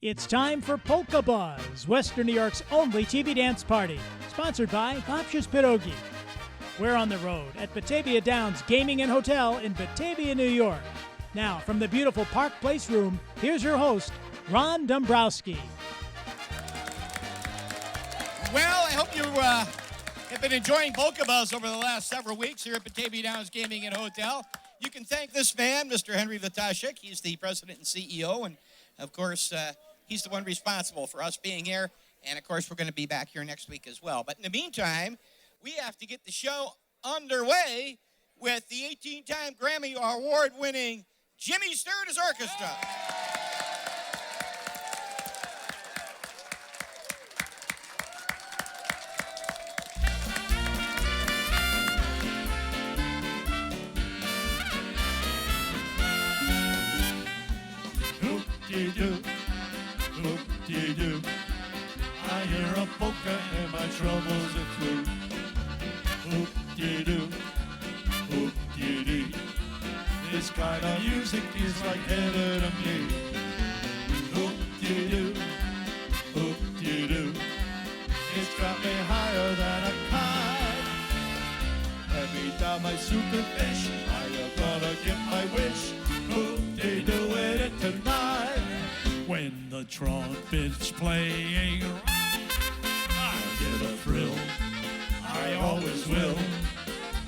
It's time for Polka Buzz, Western New York's only TV dance party, sponsored by Babcia's Pierogi. We're on the road at Batavia Downs Gaming and Hotel in Batavia, New York. Now, from the beautiful Park Place room, here's your host, Ron Dombrowski. Well, I hope you have been enjoying Polka Buzz over the last several weeks here at Batavia Downs Gaming and Hotel. You can thank this man, Mr. Henry Latashik. He's the president and CEO, and of course, he's the one responsible for us being here. And of course, we're going to be back here next week as well. But in the meantime, we have to get the show underway with the 18-time Grammy Award-winning Jimmy Sturr's Orchestra. Hoop-dee-doo, hoop-dee-doo. I hear a polka and my troubles are through. Hoop-dee-doo, hoop-dee-dee. This kind of music is like heaven to me. Hoop-dee-doo, hoop-dee-doo. It's got me higher than a kite. Let me down my super fish. I'm gonna get my wish. Hoop-dee-doo it tonight. When the trumpet's playing, I get a thrill. I always will.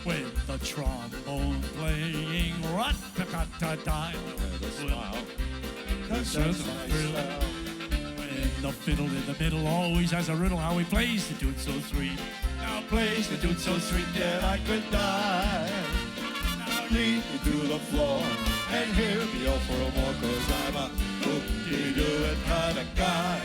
When the trombone playing, rat-ta-ta-ta-ta, with a smile, 'cause that's my thrill. When the fiddle in the middle always has a riddle, how he plays the tune so sweet. Now plays the tune so sweet that I could die. Now lead me to the floor and hear me out for a more, 'cause I'm a hoop-dee-doo kind of guy.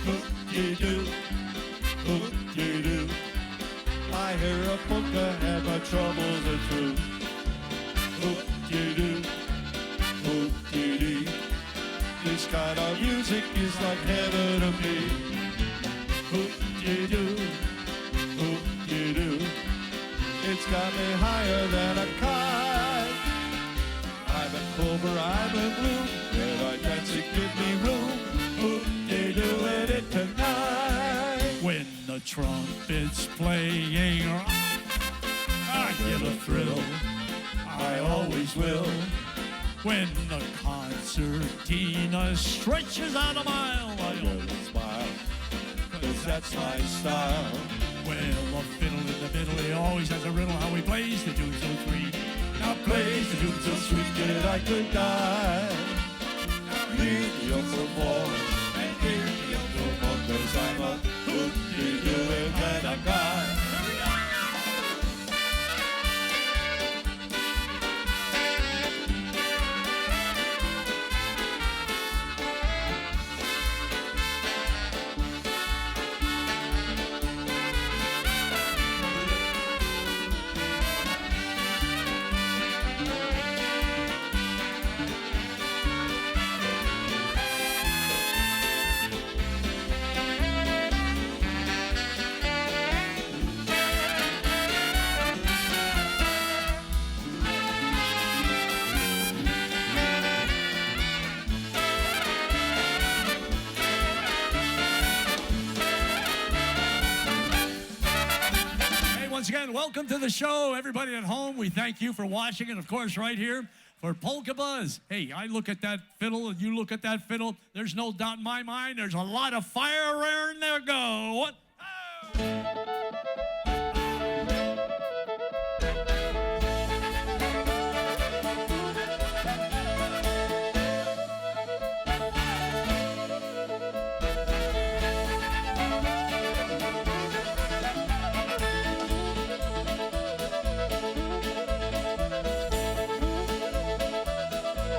Hoop-dee-doo, hoop-dee-doo. I hear a polka and my troubles are through. Hoop-dee-doo, hoop-dee-dee. This kind of music is like heaven to me. Hoop-dee-doo, hoop-dee-doo. It's got me higher than a kite. I'm in clover, I'm in bloom. When I dance, it give me room. Hoop-dee-doo it tonight. When the trumpet's playing, I get a thrill. I always will. When the concertina stretches out a mile, I always smile, 'cause that's my style. Well, the fiddle in the middle, he always has a riddle, how he plays the tune so sweet. Now plays the tune so sweet that I could die. Leave me up for more, and hear me up for more, 'cause I'm a hoop-dee-doo kind of guy. Once again, welcome to the show, everybody at home. We thank you for watching, and of course, right here for Polka Buzz. Hey, I look at that fiddle, and you look at that fiddle. There's no doubt in my mind. There's a lot of fire raring there. Go. What?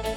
Oh.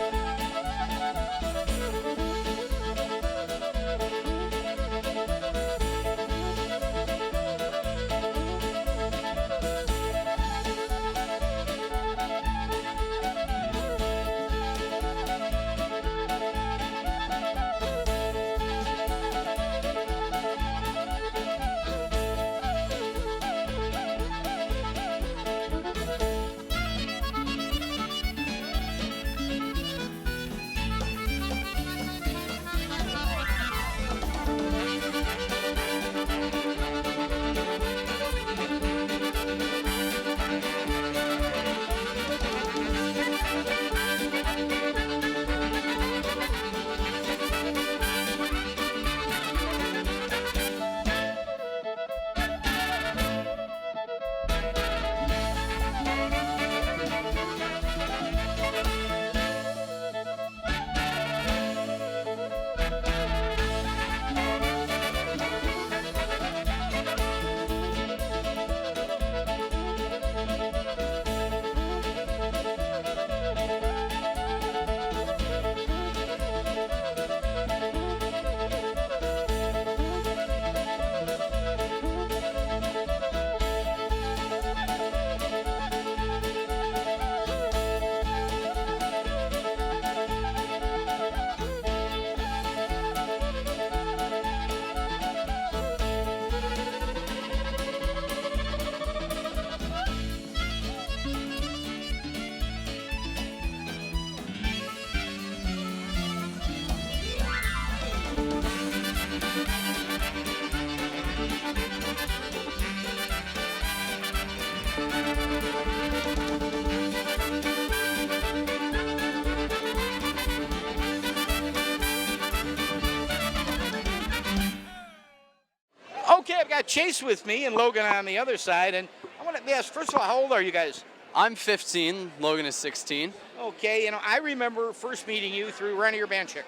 Okay, I've got Chase with me and Logan on the other side. And I want to ask, first of all, how old are you guys? I'm 15. Logan is 16. Okay, I remember first meeting you through Ronnie Urbanchik.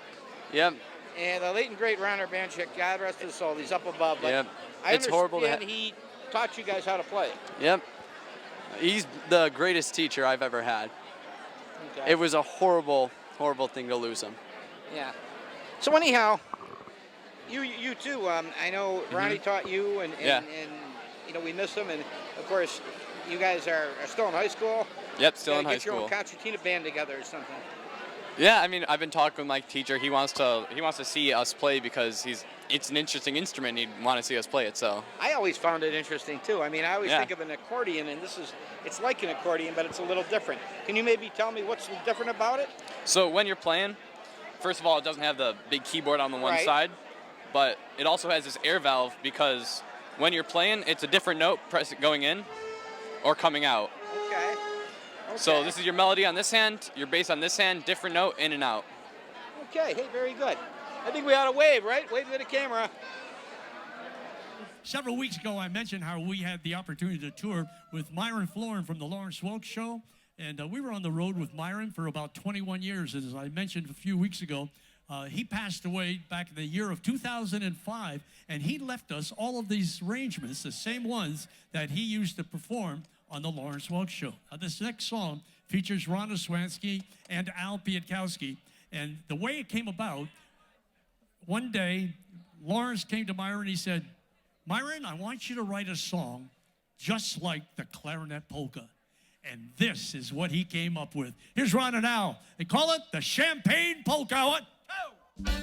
Yep. And the late and great Ron Urbanchik, God rest his soul, he's up above. But Yep. I It's horrible to understand he taught you guys how to play. Yep. He's the greatest teacher I've ever had. Okay. It was a horrible, horrible thing to lose him. Yeah. So anyhow, you too. I know Ronnie taught you, and we miss him. And of course, you guys are still in high school. Yep, still in high Get your own school. concertina band together or something. Yeah, I mean, I've been talking with my teacher. He wants to see us play because it's an interesting instrument. He'd want to see us play it. So I always found it interesting too. I mean, I always think of an accordion, and it's like an accordion, but it's a little different. Can you maybe tell me what's different about it? So when you're playing, first of all, it doesn't have the big keyboard on the one Right. side, but it also has this air valve because when you're playing, it's a different note going in or coming out. Okay. So this is your melody on this hand, your bass on this hand, different note, in and out. Okay, hey, very good. I think we ought to wave, right? Wave to the camera. Several weeks ago, I mentioned how we had the opportunity to tour with Myron Florin from the Lawrence Welk Show. And we were on the road with Myron for about 21 years. As I mentioned a few weeks ago, he passed away back in the year of 2005. And he left us all of these arrangements, the same ones that he used to perform on the Lawrence Welk Show. Now, this next song features Ron Oswansky and Al Pietkowski. And the way it came about, one day, Lawrence came to Myron and he said, Myron, I want you to write a song just like the Clarinet Polka. And this is what he came up with. Here's Ron and Al. They call it the Champagne Polka. What? Oh!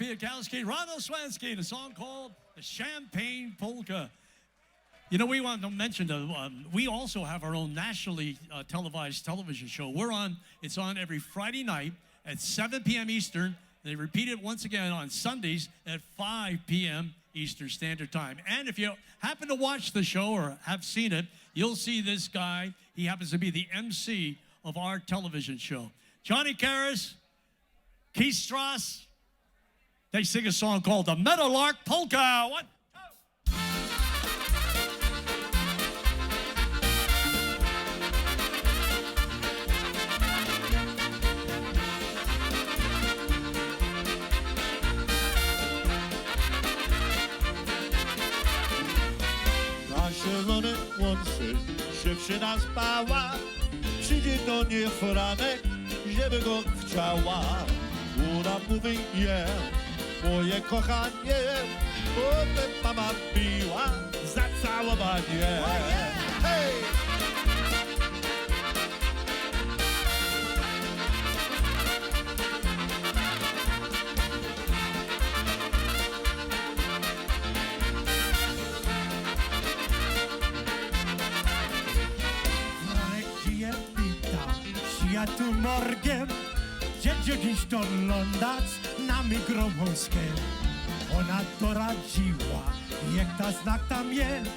Piakowski, Ronald Swansky, and a song called the Champagne Polka. You know, we want to mention we also have our own nationally televised television show. It's on every Friday night at 7 p.m. Eastern. They repeat it once again on Sundays at 5 p.m. Eastern Standard Time. And if you happen to watch the show or have seen it, you'll see this guy. He happens to be the MC of our television show. Johnny Cottage, Keith Strauss, they sing a song called the Meadowlark Polka. What? Zielony łączy, dziewczyna spała, przyjdzie do niej poranek, żeby go chciała. Ona mówi nie, moje kochanie, bo mnie mama biła za całowanie. Hej! Ja tu morgiem, gdzie dziś doglądać na mikrowąskę. Ona doradziła, jak ta znak tam jest,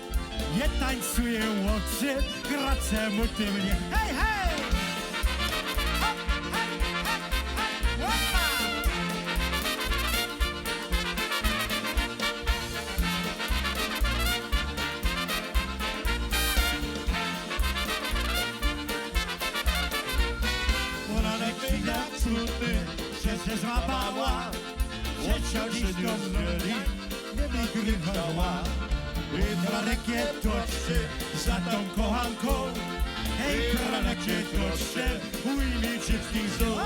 nie tańcuje łączy, grace mu ty mnie. Hej, hej! Hop, hej, hej, hej, łopa! Się złapała, chciał dziś do mnie, nie wygrywała. I kranek je toczy za tą kochanką. Hej, kranek je toczy, ujmij wszystkich znów.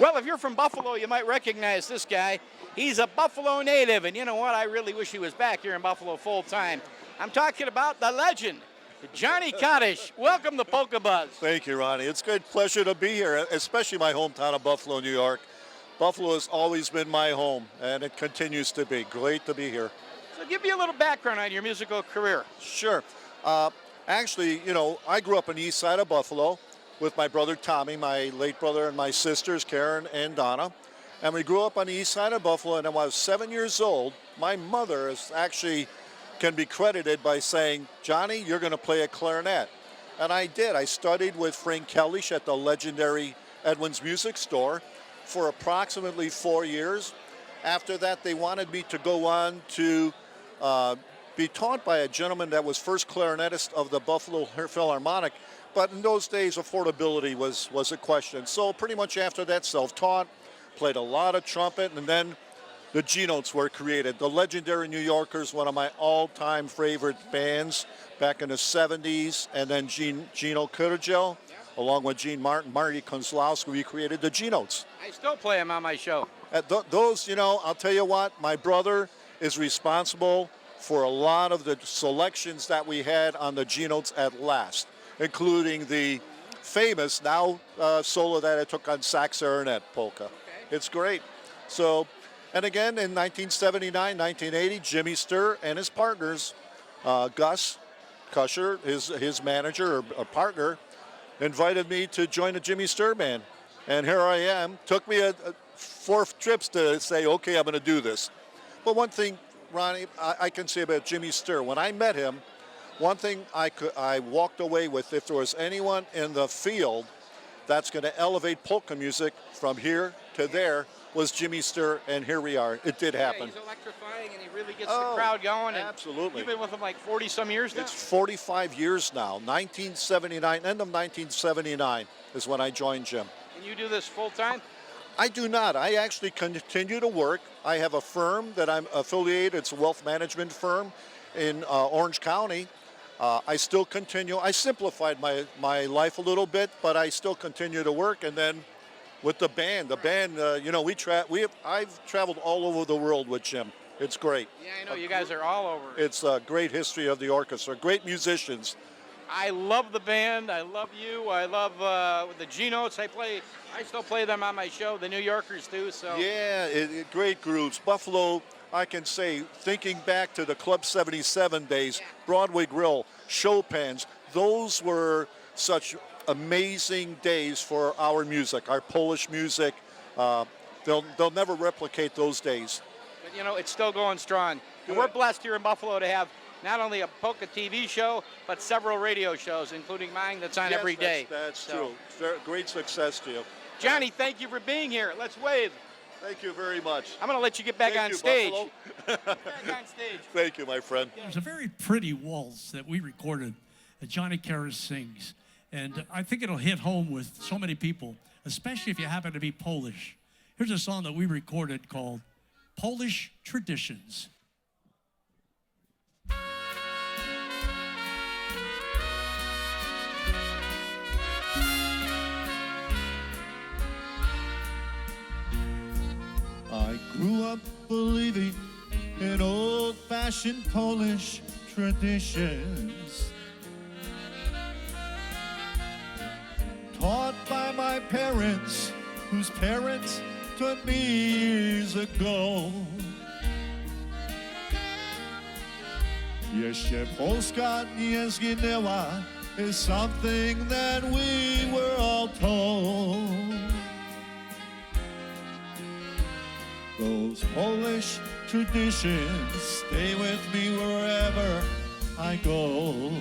Well, if you're from Buffalo, you might recognize this guy. He's a Buffalo native, and you know what? I really wish he was back here in Buffalo full time. I'm talking about the legend, Johnny Cottage. Welcome to Polka Buzz. Thank you, Ronnie. It's a great pleasure to be here, especially my hometown of Buffalo, New York. Buffalo has always been my home, and it continues to be. Great to be here. So give me a little background on your musical career. Sure. Actually, you know, I grew up on the east side of Buffalo with my brother Tommy, my late brother, and my sisters Karen and Donna. And we grew up on the east side of Buffalo, and when I was 7 years old, my mother is actually can be credited by saying, Johnny, you're going to play a clarinet. And I did. I studied with Frank Kellish at the legendary Edwin's Music Store for approximately 4 years. After that, they wanted me to go on to be taught by a gentleman that was first clarinetist of the Buffalo Philharmonic. But in those days, affordability was a question. So pretty much after that, self-taught, played a lot of trumpet, and then the G-Notes were created. The legendary New Yorkers, one of my all-time favorite bands back in the 70s, and then Johnny Cottage, along with Gene Martin, Marty Kozlowski, we created the G-Notes. I still play him on my show. Those, you know, I'll tell you what, my brother is responsible for a lot of the selections that we had on the G-Notes at last, including the famous now solo that I took on sax clarinet polka. Okay. It's great. So, and again, in 1979, 1980, Jimmy Sturr and his partners, Gus Kusher, his manager or partner, invited me to join the Jimmy Sturr band. And here I am. Took me 4 trips to say, okay, I'm going to do this. But one thing, Ronnie, I can say about Jimmy Sturr, when I met him, one thing I walked away with, if there was anyone in the field that's going to elevate polka music from here to there, was Jimmy Sturr, and here we are. It did happen. Yeah, he's electrifying, and he really gets the crowd going. And absolutely. You've been with him like 40-some years now? It's 45 years now. 1979, end of 1979 is when I joined Jim. And you do this full time? I do not. I actually continue to work. I have a firm that I'm affiliated. It's a wealth management firm in Orange County. I still continue. I simplified my life a little bit, but I still continue to work. And then with the band, you know, I've traveled all over the world with Jim. It's great. Yeah, I know. You guys are all over. It's a great history of the orchestra. Great musicians. I love the band. I love you. I love the G-Notes. I still play them on my show, the New Yorkers too. So Yeah, great groups. Buffalo, I can say, thinking back to the Club 77 days, Broadway Grill, Chopin's, those were such amazing days for our music, our Polish music. They'll never replicate those days. But, you know, it's still going strong. And we're blessed here in Buffalo to have not only a polka TV show, but several radio shows, including mine that's on every day. That's true. Great success to you. Johnny, thank you for being here. Let's wave. Thank you very much. I'm going to let you get back on stage. Back on stage. Thank you, my friend. There's a very pretty waltz that we recorded that Johnny Cottage sings. And I think it'll hit home with so many people, especially if you happen to be Polish. Here's a song that we recorded called Polish Traditions. I grew up believing in old-fashioned Polish traditions, taught by my parents, whose parents taught me years ago. Jeszcze Polska nie zginęła is something that we were all told. Those Polish traditions stay with me wherever I go.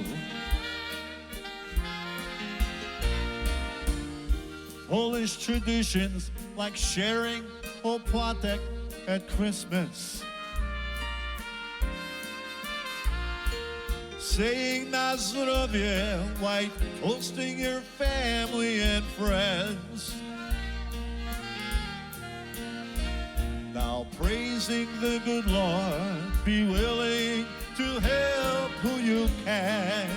Polish traditions like sharing opłatek at Christmas, saying na zdrowie while toasting your family and friends. Now praising the good Lord, be willing to help who you can.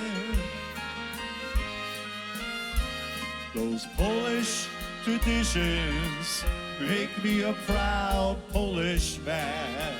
Those Polish traditions make me a proud Polish man.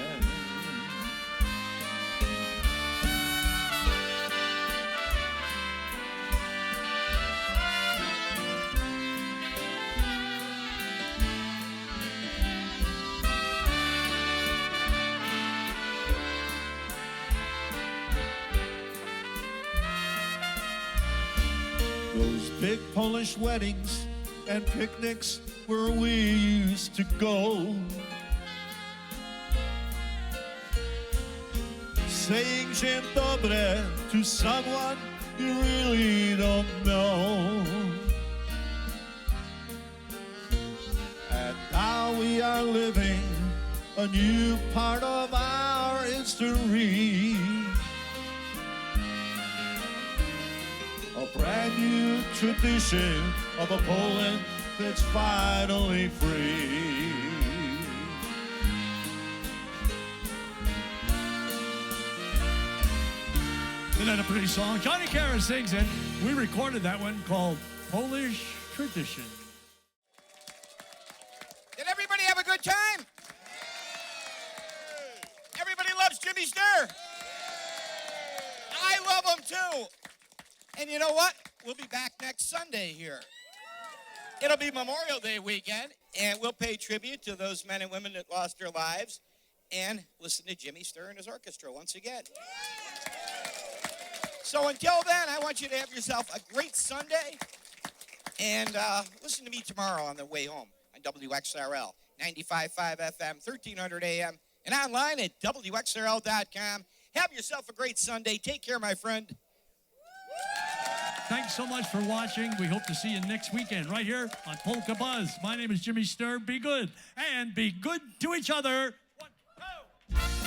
Those big Polish weddings and picnics where we used to go, saying dzień dobry to someone you really don't know. And now we are living a new part of our history, a brand new tradition of a Poland that's finally free. Isn't that a pretty song? Johnny Cottage sings it. We recorded that one called Polish Tradition. Did everybody have a good time? Everybody loves Jimmy Sturr. I love him too. And you know what? We'll be back next Sunday here. It'll be Memorial Day weekend, and we'll pay tribute to those men and women that lost their lives and listen to Jimmy Sturr and his orchestra once again. So until then, I want you to have yourself a great Sunday, and listen to me tomorrow on the way home on WXRL, 95.5 FM, 1300 AM, and online at WXRL.com. Have yourself a great Sunday. Take care, my friend. Thanks so much for watching. We hope to see you next weekend right here on Polka Buzz. My name is Jimmy Sturr. Be good and be good to each other. 1, 2.